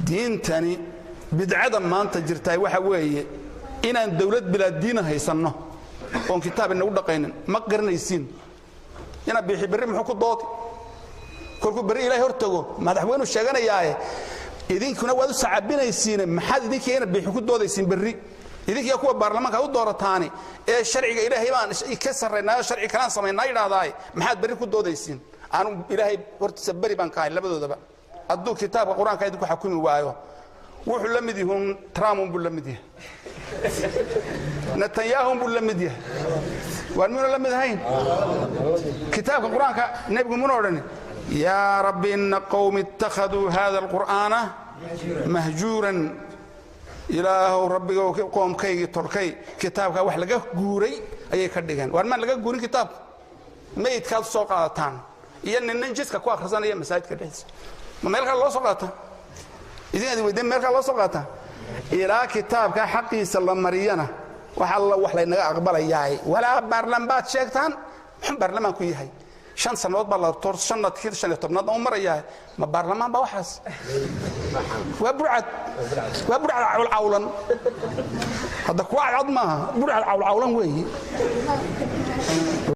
diintani bidcada maanta jirtay waxa weeye inaan dawlad bilaa diin haysanno oo kitaab inagu dhaqaynin ma garanaysiin ina bixi bari muxuu ku dood kolku bari ilaahay hortago madaxweynuhu sheeganayaaye idinkuna waad u sacabinaysiin maxaad idinkeena bixi ku doodaysiin bari idinkiya kuwa baarlamaanka u doorataani ee sharciga ilaahay baan ka sarreynaa sharci kala sameeynaa yiraahdaay maxaad bari ku doodaysiin aanu ilaahay hortiisa bari baan ka hay labadoodaba aduu kitaabka quraanka idinku xukumi waayo wuxuu la mid yahay Trump buu la mid yahay Netanyahu buu la mid yahay waan la mid ahayn kitaabka quraanka nabigu ma oran ya rabbi inna qawmi ittakhadhu hadha alqur'ana mahjuran ilaahu rabbiga qoomkaygi tolkay kitaabka wax laga guuray ayay ka dhigan waan ma laga guurin kitaab meedkaad soo qaadataan iyo nin jiska ku akhrisanaya masaajidka dhexdiisa ma meelka loo soo qaata idin weydin meelka loo soo qaata ilaa kitaabka xaqiisa la mariyana waxa Allah wax la inaga aqbalayaa wala baarlamaanka sheegtaan waxaan baarlamaanku yahay 5 sanadood baa la tor sanadkii 15 oo maraya ma baarlamaan baa waxaas waa burcad awlan hada ku cad ma burcad awlan weeye